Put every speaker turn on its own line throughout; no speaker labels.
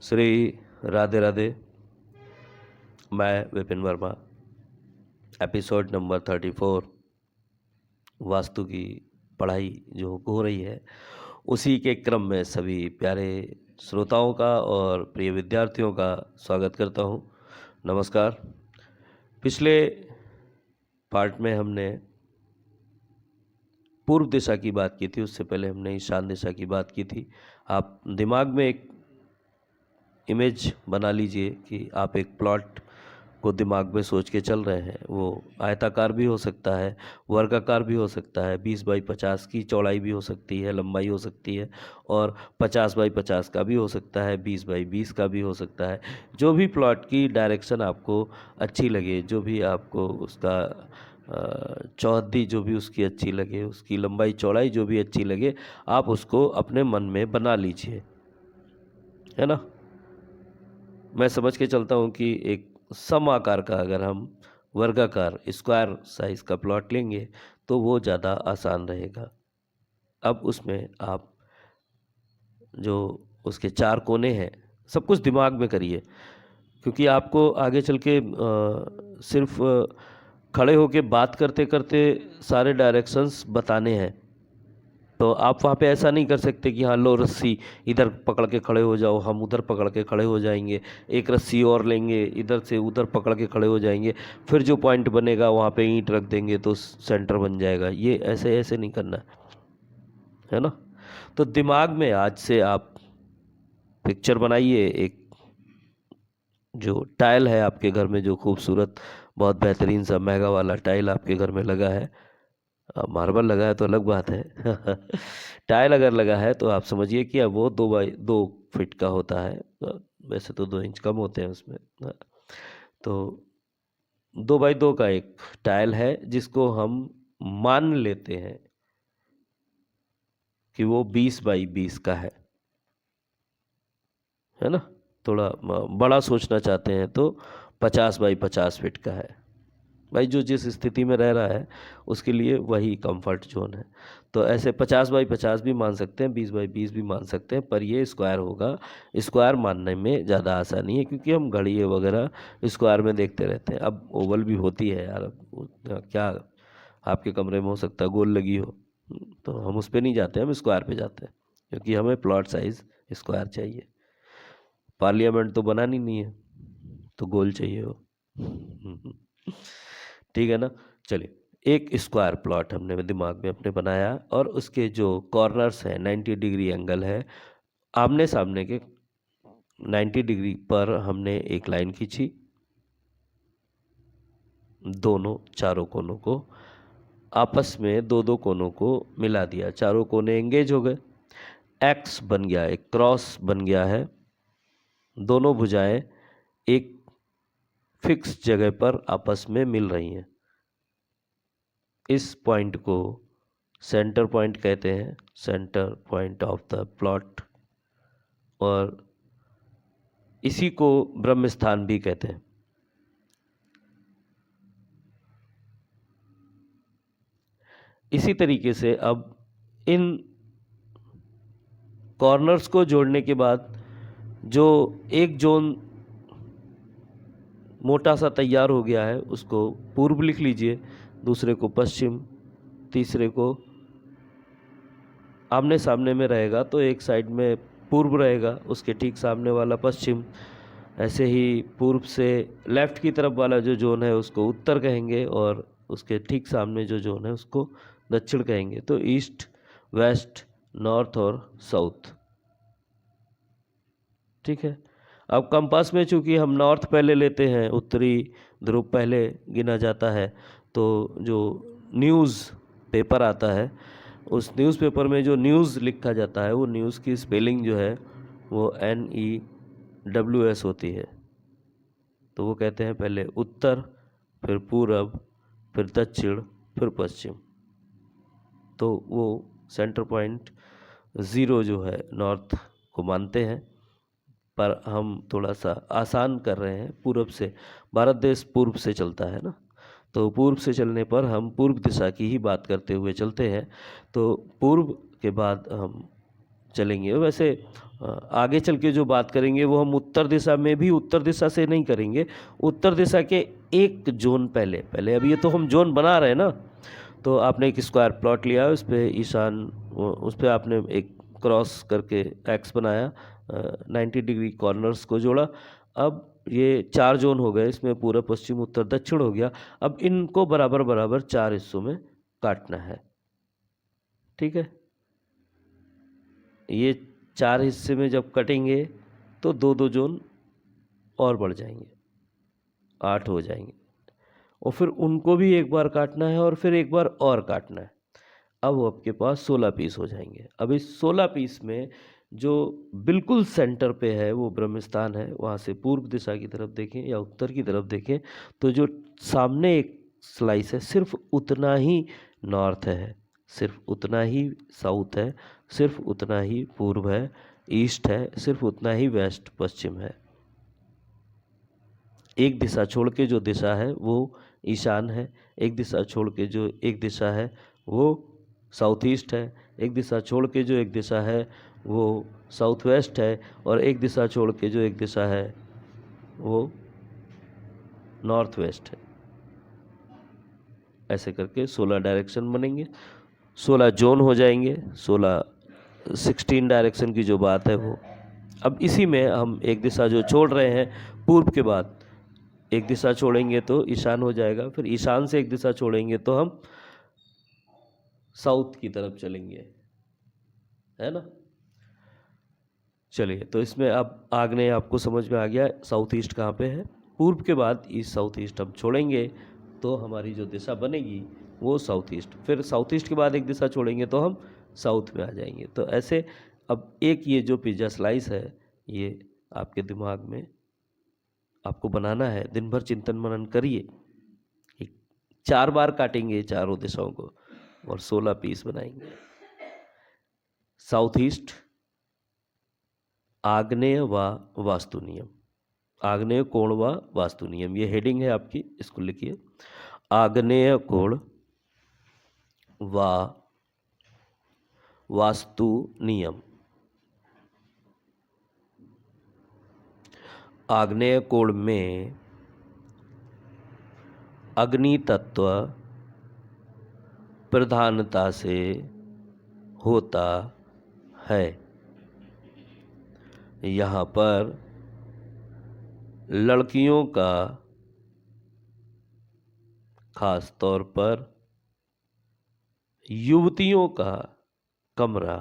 श्री राधे राधे। मैं Vipin Verma. Episode number 34 vastu की पढ़ाई जो हो रही है उसी के क्रम में सभी प्यारे श्रोताओं का और प्रिय विद्यार्थियों का स्वागत करता हूँ। नमस्कार। पिछले पार्ट में हमने पूर्व दिशा की बात की थी, उससे पहले हमने ईशान दिशा की बात की थी। आप दिमाग में एक इमेज बना लीजिए कि आप एक प्लॉट को दिमाग में सोच के चल रहे हैं। वो आयताकार भी हो सकता है, वर्गाकार भी हो सकता है, 20 बाई 50 की चौड़ाई भी हो सकती है, लंबाई हो सकती है, और 50 बाई 50 का भी हो सकता है, 20 बाई 20 का भी हो सकता है। जो भी प्लॉट की डायरेक्शन आपको अच्छी लगे, जो भी आपको उसका चौहद्दी जो भी उसकी अच्छी लगे, उसकी लंबाई चौड़ाई जो भी अच्छी लगे, आप उसको अपने मन में बना लीजिए, है ना। मैं समझ के चलता हूँ कि एक सम आकार का अगर हम वर्गाकार स्क्वायर साइज का प्लॉट लेंगे तो वो ज़्यादा आसान रहेगा। अब उसमें आप जो उसके 4 कोने हैं सब कुछ दिमाग में करिए, क्योंकि आपको आगे चल के सिर्फ खड़े होके बात करते करते सारे डायरेक्शंस बताने हैं। तो आप वहाँ पे ऐसा नहीं कर सकते कि हाँ लो रस्सी इधर पकड़ के खड़े हो जाओ, हम उधर पकड़ के खड़े हो जाएंगे, एक रस्सी और लेंगे इधर से उधर पकड़ के खड़े हो जाएंगे, फिर जो पॉइंट बनेगा वहाँ पे ईंट रख देंगे तो सेंटर बन जाएगा। ये ऐसे ऐसे नहीं करना है ना। तो दिमाग में आज से आप पिक्चर बनाइए। एक जो टाइल है आपके घर में, जो खूबसूरत बहुत बेहतरीन सा महंगा वाला टाइल आपके घर में लगा है, मार्बल लगा है तो अलग बात है टाइल अगर लगा है तो आप समझिए कि अब वो 2 बाई 2 फीट का होता है। वैसे तो 2 इंच कम होते हैं उसमें। तो 2 बाई 2 का एक टाइल है जिसको हम मान लेते हैं कि वो 20 बाई 20 का है ना। थोड़ा बड़ा सोचना चाहते हैं तो 50 बाई 50 फीट का है। भाई जो जिस स्थिति में रह रहा है उसके लिए वही कंफर्ट जोन है। तो ऐसे 50 बाई 50 भी मान सकते हैं, 20 बाई 20 भी मान सकते हैं, पर ये स्क्वायर होगा। स्क्वायर मानने में ज़्यादा आसानी है क्योंकि हम घड़ी वगैरह स्क्वायर में देखते रहते हैं। अब ओवल भी होती है यार, अब क्या आपके कमरे में हो सकता है गोल लगी हो, तो हम उस पर नहीं जाते, हम स्क्वायर पे जाते हैं क्योंकि हमें प्लॉट साइज स्क्वायर चाहिए। पार्लियामेंट तो बनानी नहीं है तो गोल चाहिए हो ठीक है ना। चलिए, एक स्क्वायर प्लॉट हमने दिमाग में अपने बनाया और उसके जो कॉर्नर्स हैं 90 डिग्री एंगल है, आमने सामने के 90 डिग्री पर हमने एक लाइन खींची, दोनों चारों कोनों को आपस में दो कोनों को मिला दिया, चारों कोने एंगेज हो गए, एक्स बन गया, एक क्रॉस बन गया है। दोनों भुजाएं एक फिक्स जगह पर आपस में मिल रही हैं। इस पॉइंट को सेंटर पॉइंट कहते हैं, centre point of the plot, और इसी को ब्रह्म स्थान भी कहते हैं। इसी तरीके से अब इन कॉर्नर्स को जोड़ने के बाद जो एक जोन मोटा सा तैयार हो गया है उसको पूर्व लिख लीजिए, दूसरे को पश्चिम, तीसरे को आमने सामने में रहेगा तो एक साइड में पूर्व रहेगा, उसके ठीक सामने वाला पश्चिम। ऐसे ही पूर्व से लेफ़्ट की तरफ वाला जो जोन है उसको उत्तर कहेंगे और उसके ठीक सामने जो जोन है उसको दक्षिण कहेंगे। तो ईस्ट, वेस्ट, नॉर्थ और साउथ। ठीक है। अब कंपास में चूंकि हम नॉर्थ पहले लेते हैं, उत्तरी ध्रुव पहले गिना जाता है, तो जो न्यूज़ पेपर आता है उस न्यूज़पेपर में जो न्यूज़ लिखा जाता है वो न्यूज़ की स्पेलिंग जो है वो NEWS होती है। तो वो कहते हैं पहले उत्तर, फिर पूरब, फिर दक्षिण, फिर पश्चिम। तो वो सेंटर पॉइंट 0 जो है नॉर्थ को मानते हैं, पर हम थोड़ा सा आसान कर रहे हैं पूरब से। भारत देश पूर्व से चलता है ना, तो पूर्व से चलने पर हम पूर्व दिशा की ही बात करते हुए चलते हैं। तो पूर्व के बाद हम चलेंगे। वैसे आगे चल के जो बात करेंगे वो हम उत्तर दिशा में भी उत्तर दिशा से नहीं करेंगे, उत्तर दिशा के एक जोन पहले पहले अभी ये तो हम जोन बना रहे हैं ना। तो आपने एक स्क्वायर प्लॉट लिया, उस पर ईशान, उस पर आपने एक क्रॉस करके एक्स बनाया, 90 डिग्री कॉर्नर्स को जोड़ा। अब ये 4 जोन हो गए, इसमें पूर्व पश्चिम उत्तर दक्षिण हो गया। अब इनको बराबर बराबर 4 हिस्सों में काटना है, ठीक है। ये 4 हिस्से में जब कटेंगे तो 2-2 जोन और बढ़ जाएंगे, 8 हो जाएंगे, और फिर उनको भी एक बार काटना है और फिर एक बार और काटना है। अब आपके पास 16 पीस हो जाएंगे। अब इस 16 पीस में जो बिल्कुल सेंटर पे है वो ब्रह्म स्थान है, वहाँ से पूर्व दिशा की तरफ देखें या उत्तर की तरफ देखें तो जो सामने एक स्लाइस है सिर्फ उतना ही नॉर्थ है, सिर्फ उतना ही साउथ है, सिर्फ उतना ही पूर्व है, ईस्ट है, सिर्फ उतना ही वेस्ट पश्चिम है। एक दिशा छोड़ के जो दिशा है वो ईशान है, एक दिशा छोड़ के जो एक दिशा है वो साउथ ईस्ट है, एक दिशा छोड़ के जो एक दिशा है वो साउथ वेस्ट है, और एक दिशा छोड़ के जो एक दिशा है वो नॉर्थ वेस्ट है। ऐसे करके 16 डायरेक्शन बनेंगे, 16 जोन हो जाएंगे, 16 डायरेक्शन की जो बात है वो। अब इसी में हम एक दिशा जो छोड़ रहे हैं पूर्व के बाद एक दिशा छोड़ेंगे तो ईशान हो जाएगा, फिर ईशान से एक दिशा छोड़ेंगे तो हम साउथ की तरफ चलेंगे, है ना। चलिए, तो इसमें अब आग्नेय आपको समझ में आ गया, साउथ ईस्ट कहाँ पे है। पूर्व के बाद ईस्ट साउथ ईस्ट हम छोड़ेंगे तो हमारी जो दिशा बनेगी वो साउथ ईस्ट, फिर साउथ ईस्ट के बाद एक दिशा छोड़ेंगे तो हम साउथ में आ जाएंगे। तो ऐसे अब एक ये जो पिज्जा स्लाइस है ये आपके दिमाग में आपको बनाना है, दिन भर चिंतन मनन करिए। 4 बार काटेंगे चारों दिशाओं को और 16 पीस बनाएंगे। साउथ ईस्ट, आग्नेय व वास्तु नियम, आग्नेय कोण व वास्तु नियम, ये हेडिंग है आपकी, इसको लिखिए। आग्नेय कोण व वास्तु नियम। आग्नेय कोण में अग्नि तत्व प्रधानता से होता है। यहाँ पर लड़कियों का, खास तौर पर युवतियों का कमरा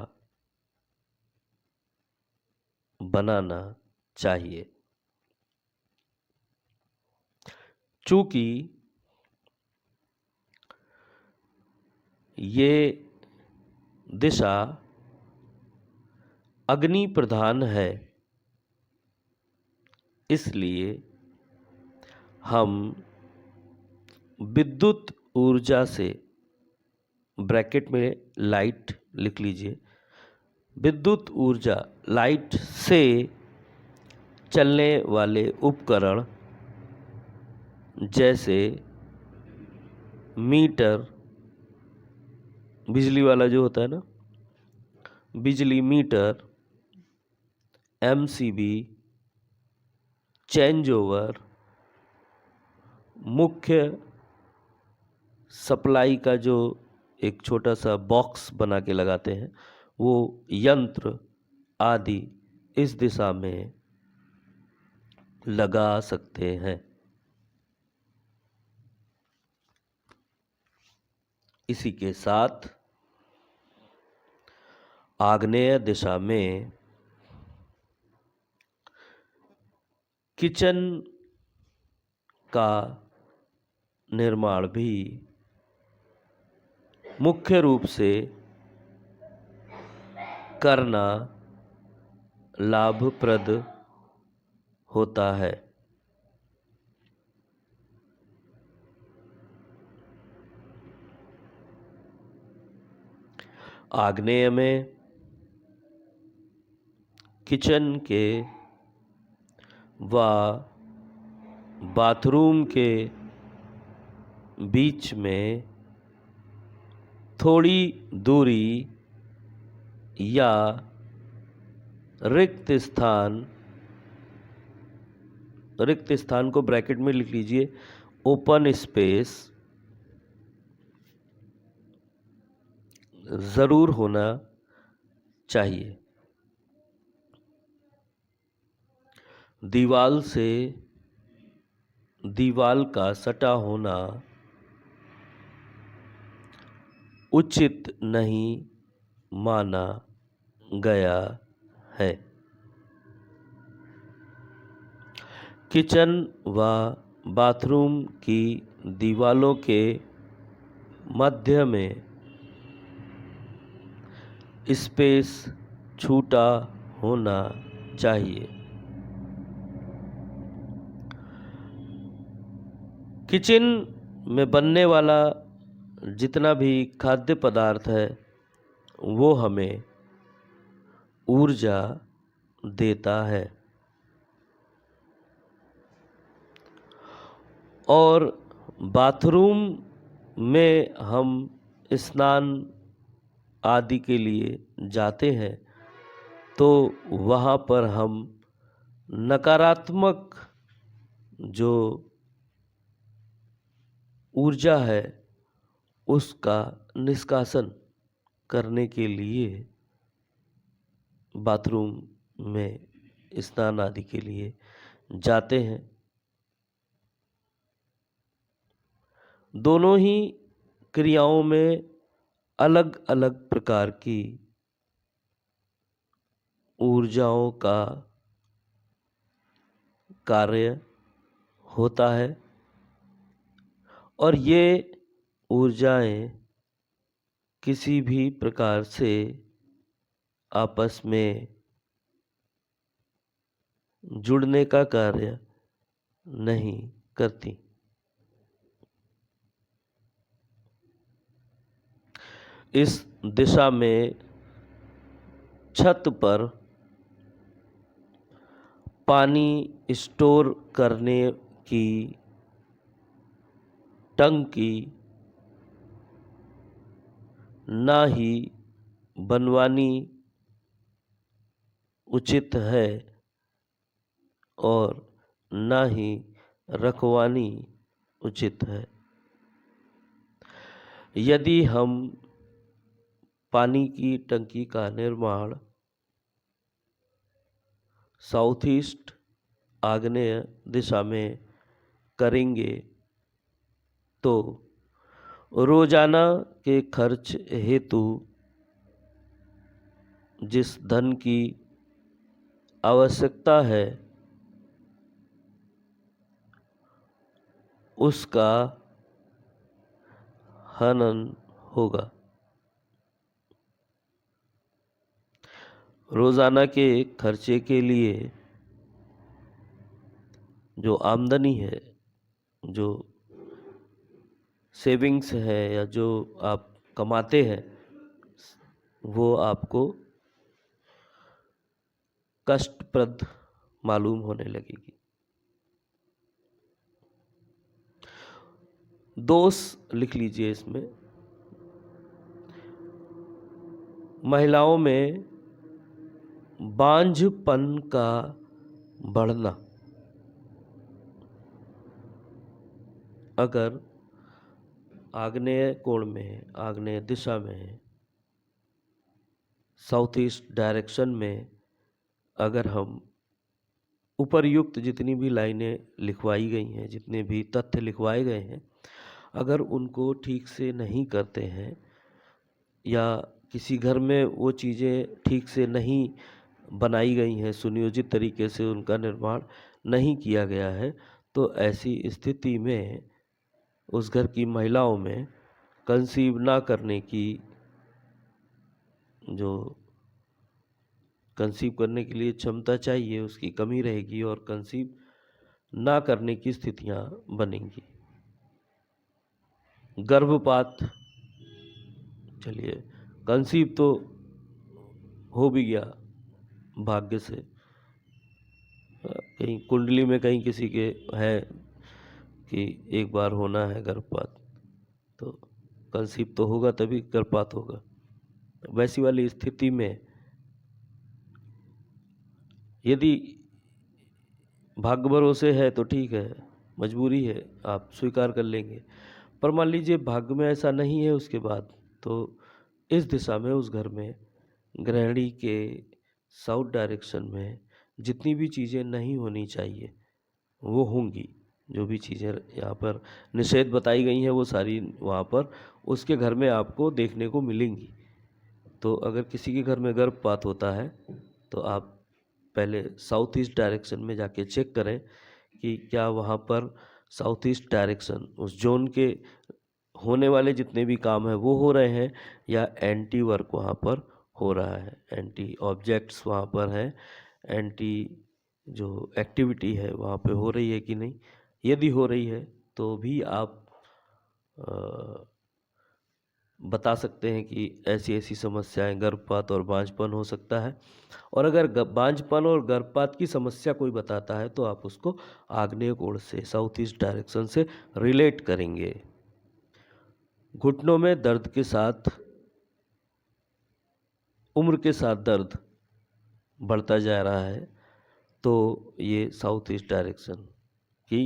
बनाना चाहिए। चूंकि ये दिशा अग्नि प्रधान है, इसलिए हम विद्युत ऊर्जा से, ब्रैकेट में लाइट लिख लीजिए, विद्युत ऊर्जा लाइट से चलने वाले उपकरण जैसे मीटर, बिजली वाला जो होता है ना, बिजली मीटर, एमसीबी, चेंज ओवर, मुख्य सप्लाई का जो एक छोटा सा बॉक्स बना के लगाते हैं वो यंत्र आदि इस दिशा में लगा सकते हैं। इसी के साथ आग्नेय दिशा में किचन का निर्माण भी मुख्य रूप से करना लाभप्रद होता है। आग्नेय में किचन के व बाथरूम के बीच में थोड़ी दूरी या रिक्त स्थान को ब्रैकेट में लिख लीजिए, ओपन स्पेस जरूर होना चाहिए। दीवाल से दीवाल का सटा होना उचित नहीं माना गया है। किचन व बाथरूम की दीवालों के मध्य में स्पेस छूटा होना चाहिए। किचन में बनने वाला जितना भी खाद्य पदार्थ है वो हमें ऊर्जा देता है और बाथरूम में हम स्नान आदि के लिए जाते हैं तो वहाँ पर हम नकारात्मक जो ऊर्जा है उसका निष्कासन करने के लिए बाथरूम में स्नान आदि के लिए जाते हैं। दोनों ही क्रियाओं में अलग अलग प्रकार की ऊर्जाओं का कार्य होता है और ये ऊर्जाएं किसी भी प्रकार से आपस में जुड़ने का कार्य नहीं करती। इस दिशा में छत पर पानी स्टोर करने की टंकी ना ही बनवानी उचित है और ना ही रखवानी उचित है। यदि हम पानी की टंकी का निर्माण साउथ ईस्ट आग्नेय दिशा में करेंगे तो रोजाना के खर्च हेतु जिस धन की आवश्यकता है उसका हनन होगा। रोजाना के खर्चे के लिए जो आमदनी है, जो सेविंग्स है या जो आप कमाते हैं वो आपको कष्टप्रद मालूम होने लगेगी। दोष लिख लीजिए इसमें, महिलाओं में बांझपन का बढ़ना। अगर आग्नेय कोण में, आग्नेय दिशा में, साउथ ईस्ट डायरेक्शन में अगर हम उपर्युक्त जितनी भी लाइनें लिखवाई गई हैं, जितने भी तथ्य लिखवाए गए हैं, अगर उनको ठीक से नहीं करते हैं या किसी घर में वो चीज़ें ठीक से नहीं बनाई गई हैं, सुनियोजित तरीके से उनका निर्माण नहीं किया गया है, तो ऐसी स्थिति में उस घर की महिलाओं में कंसीव ना करने की, जो कंसीव करने के लिए क्षमता चाहिए उसकी कमी रहेगी और कंसीव ना करने की स्थितियां बनेंगी। गर्भपात, चलिए कंसीव तो हो भी गया भाग्य से, कहीं कुंडली में कहीं किसी के है कि एक बार होना है गर्भपात, तो कंसीव तो होगा तभी गर्भपात होगा। वैसी वाली स्थिति में यदि भाग्य भरोसे है तो ठीक है, मजबूरी है, आप स्वीकार कर लेंगे। पर मान लीजिए भाग्य में ऐसा नहीं है उसके बाद, तो इस दिशा में उस घर में गृहिणी के साउथ डायरेक्शन में जितनी भी चीज़ें नहीं होनी चाहिए वो होंगी। जो भी चीज़ें यहाँ पर निषेध बताई गई हैं वो सारी वहाँ पर उसके घर में आपको देखने को मिलेंगी। तो अगर किसी के घर में गर्भपात होता है तो आप पहले साउथ ईस्ट डायरेक्शन में जाके चेक करें कि क्या वहाँ पर साउथ ईस्ट डायरेक्शन उस जोन के होने वाले जितने भी काम हैं वो हो रहे हैं या एंटी वर्क वहाँ पर हो रहा है, एंटी ऑब्जेक्ट्स वहाँ पर हैं, एंटी जो एक्टिविटी है वहाँ पे हो रही है कि नहीं। यदि हो रही है तो भी आप बता सकते हैं कि ऐसी ऐसी समस्याएं गर्भपात और बांझपन हो सकता है। और अगर बांझपन और गर्भपात की समस्या कोई बताता है तो आप उसको आग्नेय कोण से साउथ ईस्ट डायरेक्शन से रिलेट करेंगे। घुटनों में दर्द के साथ उम्र के साथ दर्द बढ़ता जा रहा है तो ये साउथ ईस्ट डायरेक्शन की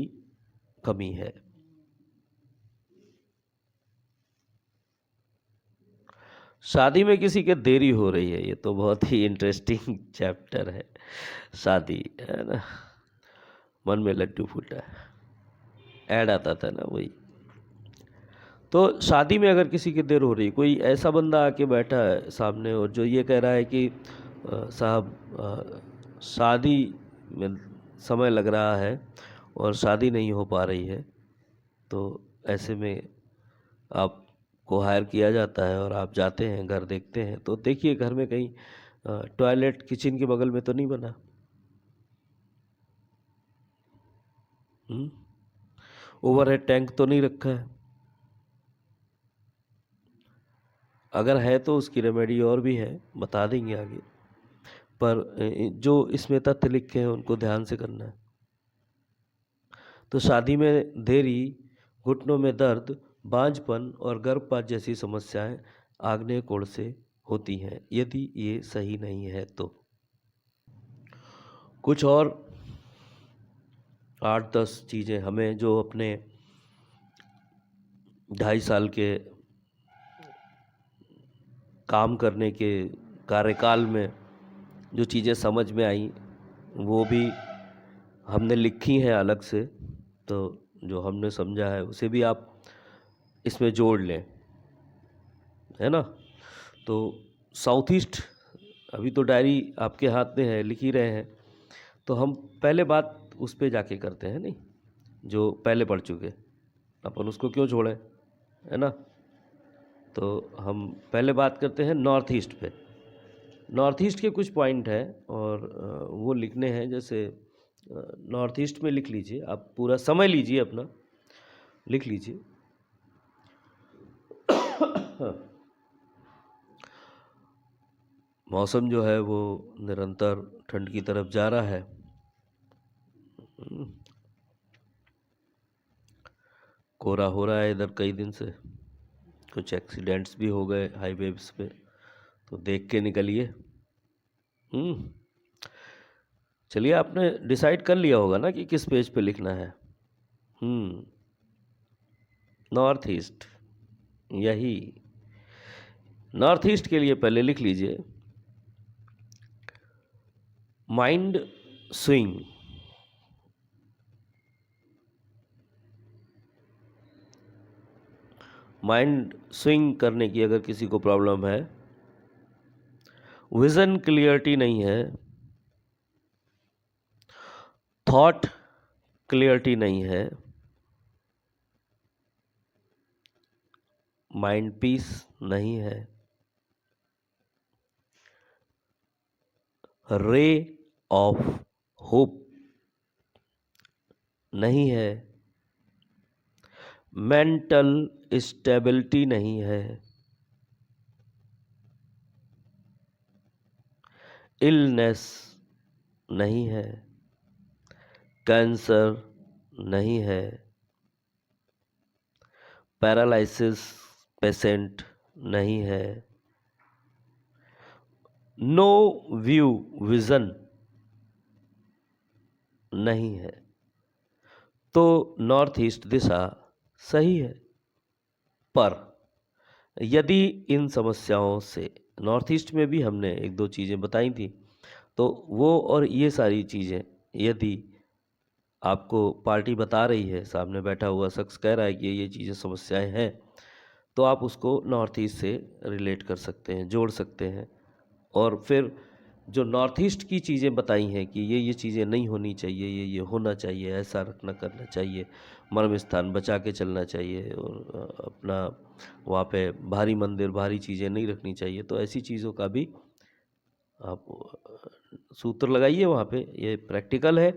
कमी है। शादी में किसी के देरी हो रही है, ये तो बहुत ही इंटरेस्टिंग चैप्टर है। शादी है ना, मन में लड्डू फूटा, ऐड आता था ना वही। तो शादी में अगर किसी की देर हो रही, कोई ऐसा बंदा आके बैठा है सामने और जो ये कह रहा है कि साहब शादी में समय लग रहा है और शादी नहीं हो पा रही है, तो ऐसे में आपको हायर किया जाता है और आप जाते हैं, घर देखते हैं तो देखिए घर में कहीं टॉयलेट किचन के बगल में तो नहीं बना। ओवरहेड टैंक तो नहीं रखा है। अगर है तो उसकी रेमेडी और भी है, बता देंगे आगे। पर जो इसमें तथ्य लिखे हैं उनको ध्यान से करना है। तो शादी में देरी, घुटनों में दर्द, बांझपन और गर्भपात जैसी समस्याएं आग्नेय कोण से होती हैं यदि ये सही नहीं है तो। कुछ और 8-10 चीज़ें हमें जो अपने 2.5 साल के काम करने के कार्यकाल में जो चीज़ें समझ में आई वो भी हमने लिखी हैं अलग से, तो जो हमने समझा है उसे भी आप इसमें जोड़ लें, है ना। तो साउथ ईस्ट, अभी तो डायरी आपके हाथ में है, लिख ही रहे हैं, तो हम पहले बात उस पे जाके करते हैं, नहीं जो पहले पढ़ चुके, अपन उसको क्यों छोड़ें, है ना। तो हम पहले बात करते हैं नॉर्थ ईस्ट पे। नॉर्थ ईस्ट के कुछ पॉइंट हैं और वो लिखने हैं। जैसे नॉर्थ ईस्ट में लिख लीजिए, आप पूरा समय लीजिए अपना, लिख लीजिए। मौसम जो है वो निरंतर ठंड की तरफ जा रहा है। कोहरा हो रहा है इधर कई दिन से, कुछ एक्सीडेंट्स भी हो गए हाईवेज पे, तो देख के निकलिए। चलिए, आपने डिसाइड कर लिया होगा ना कि किस पेज पे लिखना है। नॉर्थ ईस्ट, यही नॉर्थ ईस्ट के लिए पहले लिख लीजिए माइंड स्विंग। माइंड स्विंग करने की अगर किसी को प्रॉब्लम है, विजन क्लियरिटी नहीं है, थॉट क्लियरिटी नहीं है, माइंड पीस नहीं है, रे ऑफ होप नहीं है, मेंटल स्टेबिलिटी नहीं है, इलनेस नहीं है, कैंसर नहीं है, पैरालिसिस पेशेंट नहीं है, नो व्यू विजन नहीं है, तो नॉर्थ ईस्ट दिशा सही है। पर यदि इन समस्याओं से, नॉर्थ ईस्ट में भी हमने एक दो चीज़ें बताई थी, तो वो और ये सारी चीज़ें यदि आपको पार्टी बता रही है, सामने बैठा हुआ शख्स कह रहा है कि ये चीज़ें समस्याएं हैं, तो आप उसको नॉर्थ ईस्ट से रिलेट कर सकते हैं, जोड़ सकते हैं। और फिर जो नॉर्थ ईस्ट की चीज़ें बताई हैं कि ये चीज़ें नहीं होनी चाहिए, ये होना चाहिए, ऐसा रखना करना चाहिए, मर्म स्थान बचा के चलना चाहिए, और अपना वहाँ पे भारी मंदिर, भारी चीज़ें नहीं रखनी चाहिए, तो ऐसी चीज़ों का भी आप सूत्र लगाइए वहाँ पे। ये प्रैक्टिकल है।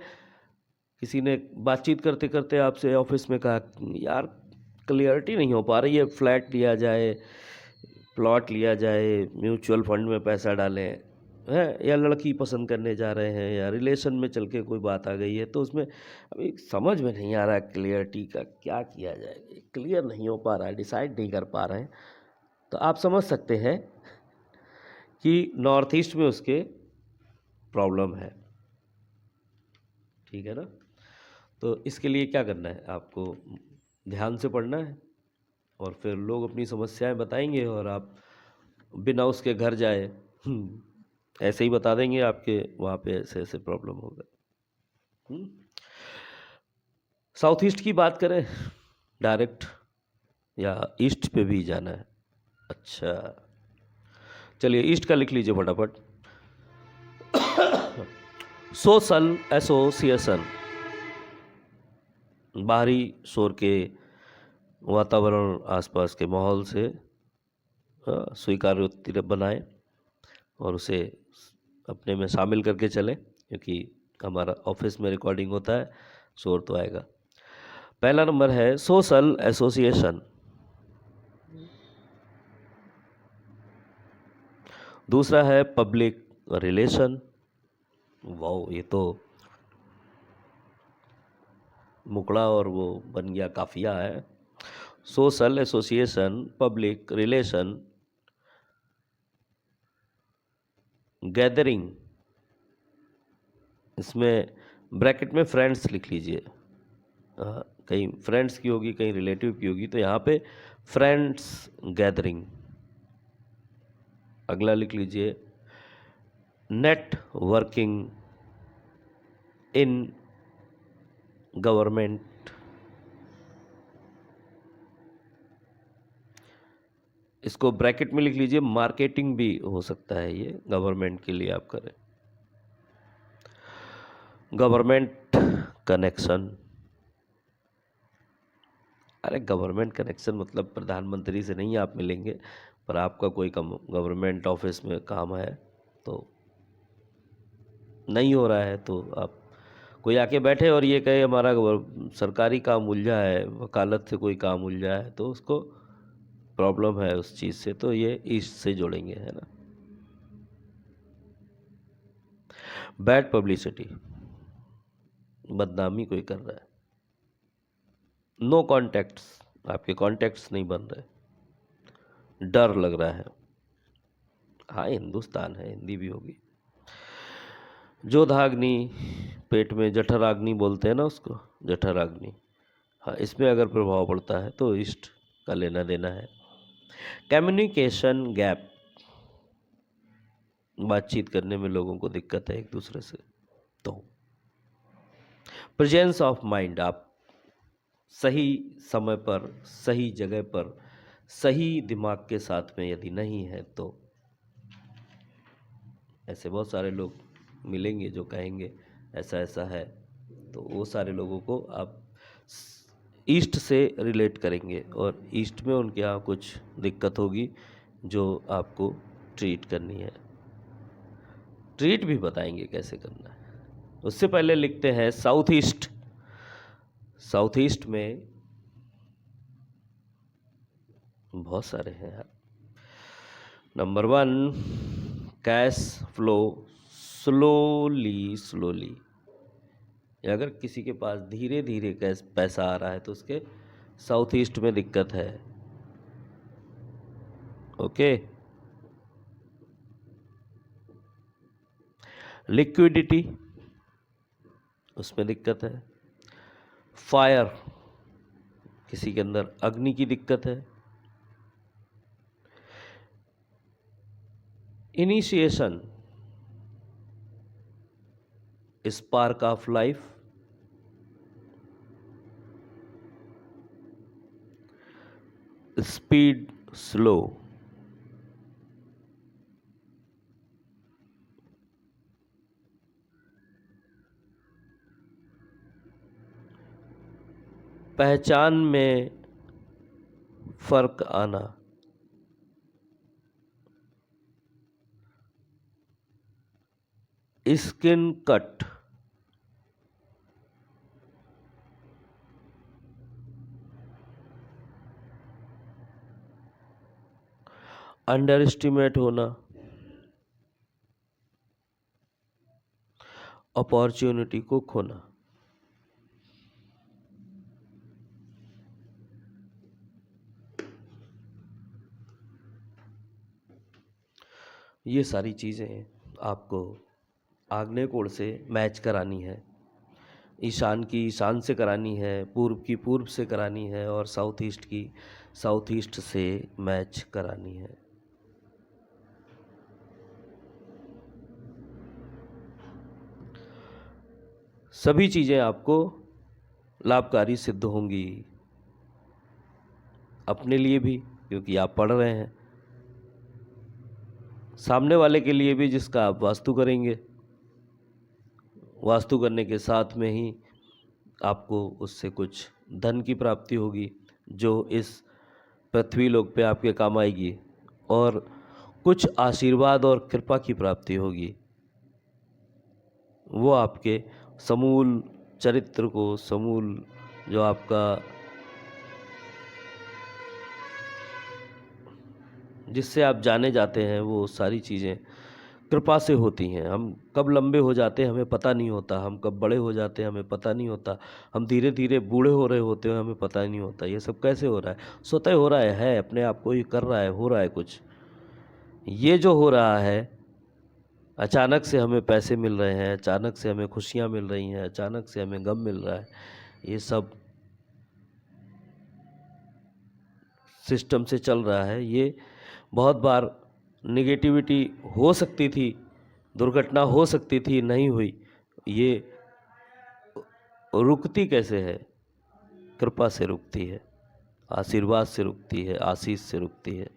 किसी ने बातचीत करते करते आपसे ऑफिस में कहा, यार क्लियरिटी नहीं हो पा रही है, फ्लैट लिया जाए, प्लॉट लिया जाए, म्यूचुअल फंड में पैसा डालें, है, या लड़की पसंद करने जा रहे हैं, या रिलेशन में चल के कोई बात आ गई है, तो उसमें अभी समझ में नहीं आ रहा है क्लियरिटी का क्या किया जाए, क्लियर नहीं हो पा रहा है, डिसाइड नहीं कर पा रहे हैं। तो आप समझ सकते हैं कि नॉर्थ ईस्ट में उसके प्रॉब्लम है। ठीक है ना? तो इसके लिए क्या करना है, आपको ध्यान से पढ़ना है, और फिर लोग अपनी समस्याएं बताएंगे और आप बिना उसके घर जाए ऐसे ही बता देंगे आपके वहाँ पे ऐसे ऐसे प्रॉब्लम होगा। साउथ ईस्ट की बात करें डायरेक्ट, या ईस्ट पे भी जाना है? अच्छा, चलिए ईस्ट का लिख लीजिए फटाफट। सोशल एसोसिएशन, बाहरी शोर के वातावरण, आसपास के माहौल से स्वीकार्य बनाएं और उसे अपने में शामिल करके चलें, क्योंकि हमारा ऑफिस में रिकॉर्डिंग होता है, शोर तो आएगा। पहला नंबर है सोशल एसोसिएशन। दूसरा है पब्लिक रिलेशन। वाओ, ये तो मुकड़ा और वो बन गया काफिया है। Social association, public relation, gathering, इसमें ब्रैकेट में फ्रेंड्स लिख लीजिए। कहीं फ्रेंड्स की होगी, कहीं रिलेटिव की होगी, तो यहाँ पे फ्रेंड्स गैदरिंग। अगला लिख लीजिए नेटवर्किंग इन गवर्नमेंट। इसको ब्रैकेट में लिख लीजिए, मार्केटिंग भी हो सकता है, ये गवर्नमेंट के लिए आप करें। गवर्नमेंट कनेक्शन, अरे गवर्नमेंट कनेक्शन मतलब प्रधानमंत्री से नहीं आप मिलेंगे, पर आपका कोई गवर्नमेंट ऑफिस में काम है, तो नहीं हो रहा है, तो आप कोई आके बैठे और ये कहे हमारा सरकारी काम उलझा है, वकालत से कोई काम उलझा है, तो उसको प्रॉब्लम है उस चीज़ से, तो ये ईस्ट से जोड़ेंगे, है ना। बैड पब्लिसिटी, बदनामी कोई कर रहा है। नो कॉन्टैक्ट्स, आपके कॉन्टैक्ट्स नहीं बन रहे, डर लग रहा है। हाँ, हिंदुस्तान है, हिंदी भी होगी। जोधाग्नि, पेट में जठराग्नि बोलते हैं ना उसको, जठराग्नि, हाँ, इसमें अगर प्रभाव पड़ता है तो ईस्ट का लेना देना है। कम्युनिकेशन गैप, बातचीत करने में लोगों को दिक्कत है एक दूसरे से। तो प्रेजेंस ऑफ माइंड, आप सही समय पर, सही जगह पर, सही दिमाग के साथ में यदि नहीं है, तो ऐसे बहुत सारे लोग मिलेंगे जो कहेंगे ऐसा ऐसा है, तो वो सारे लोगों को आप ईस्ट से रिलेट करेंगे, और ईस्ट में उनके यहाँ कुछ दिक्कत होगी जो आपको ट्रीट करनी है। ट्रीट भी बताएंगे कैसे करना है। उससे पहले लिखते हैं साउथ ईस्ट। साउथ ईस्ट में बहुत सारे हैं यार। Number 1, cash flow slowly. अगर किसी के पास धीरे धीरे कैश पैसा आ रहा है तो उसके साउथ ईस्ट में दिक्कत है। ओके। लिक्विडिटी, उसमें दिक्कत है। फायर, किसी के अंदर अग्नि की दिक्कत है। Initiation, spark of life, speed slow. पहचान में फर्क आना, स्किन कट, अंडर एस्टिमेट होना, अपॉर्चुनिटी को खोना। ये सारी चीज़ें आपको आग्नेय कोण से मैच करानी है। ईशान की ईशान से करानी है, पूर्व की पूर्व से करानी है, और साउथ ईस्ट की साउथ ईस्ट से मैच करानी है। सभी चीज़ें आपको लाभकारी सिद्ध होंगी, अपने लिए भी क्योंकि आप पढ़ रहे हैं, सामने वाले के लिए भी जिसका आप वास्तु करेंगे। वास्तु करने के साथ में ही आपको उससे कुछ धन की प्राप्ति होगी जो इस पृथ्वी लोक पे आपके काम आएगी, और कुछ आशीर्वाद और कृपा की प्राप्ति होगी। वो आपके समूल चरित्र को, समूल जो आपका जिससे आप जाने जाते हैं, वो सारी चीज़ें कृपा से होती हैं। हम कब लंबे हो जाते हैं हमें पता नहीं होता, हम कब बड़े हो जाते हैं हमें पता नहीं होता, हम धीरे धीरे बूढ़े हो रहे होते हैं हमें पता नहीं होता। ये सब कैसे हो रहा है? स्वतः हो रहा है, अपने आप को ही कर रहा है, हो रहा है कुछ। ये जो हो रहा है, अचानक से हमें पैसे मिल रहे हैं, अचानक से हमें खुशियाँ मिल रही हैं, अचानक से हमें गम मिल रहा है, ये सब सिस्टम से चल रहा है। ये बहुत बार निगेटिविटी हो सकती थी, दुर्घटना हो सकती थी, नहीं हुई। ये रुकती कैसे है? कृपा से रुकती है, आशीर्वाद से रुकती है, आशीष से रुकती है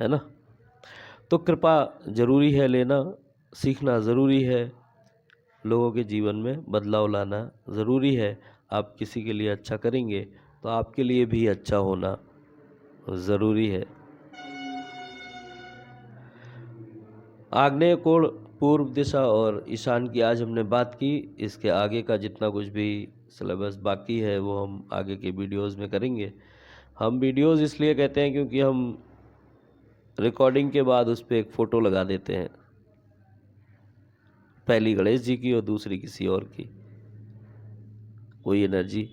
ना? तो कृपा ज़रूरी है लेना, सीखना ज़रूरी है, लोगों के जीवन में बदलाव लाना ज़रूरी है। आप किसी के लिए अच्छा करेंगे तो आपके लिए भी अच्छा होना ज़रूरी है। आग्नेय कोण, पूर्व दिशा और ईशान की आज हमने बात की। इसके आगे का जितना कुछ भी सिलेबस बाकी है वो हम आगे के वीडियोस में करेंगे। हम वीडियोस इसलिए कहते हैं क्योंकि हम रिकॉर्डिंग के बाद उस पर एक फ़ोटो लगा देते हैं, पहली गणेश जी की और दूसरी किसी और की, कोई एनर्जी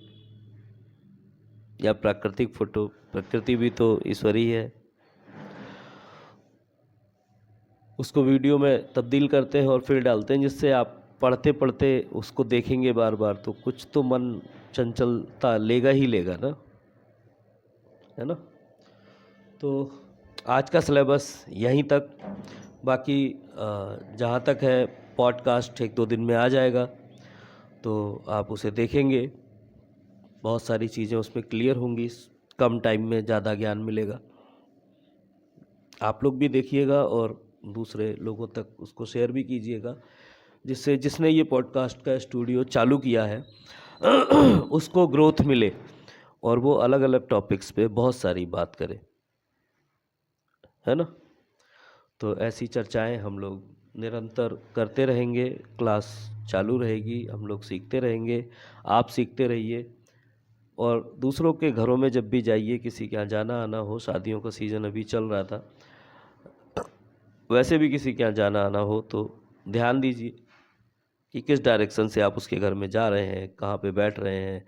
या प्राकृतिक फ़ोटो। प्रकृति भी तो ईश्वरी है, उसको वीडियो में तब्दील करते हैं और फिर डालते हैं, जिससे आप पढ़ते पढ़ते उसको देखेंगे बार बार तो कुछ तो मन चंचलता लेगा ही लेगा ना, है ना? तो आज का सिलेबस यहीं तक। बाकी जहाँ तक है पॉडकास्ट 1-2 दिन में आ जाएगा, तो आप उसे देखेंगे, बहुत सारी चीज़ें उसमें क्लियर होंगी, कम टाइम में ज़्यादा ज्ञान मिलेगा। आप लोग भी देखिएगा और दूसरे लोगों तक उसको शेयर भी कीजिएगा, जिससे जिसने ये पॉडकास्ट का स्टूडियो चालू किया है उसको ग्रोथ मिले और वो अलग अलग टॉपिक्स पे बहुत सारी बात करे, है ना? तो ऐसी चर्चाएं हम लोग निरंतर करते रहेंगे, क्लास चालू रहेगी, हम लोग सीखते रहेंगे, आप सीखते रहिए। और दूसरों के घरों में जब भी जाइए, किसी के यहाँ जाना आना हो, शादियों का सीज़न अभी चल रहा था, वैसे भी किसी के यहाँ जाना आना हो तो ध्यान दीजिए कि किस डायरेक्शन से आप उसके घर में जा रहे हैं, कहाँ पे बैठ रहे हैं।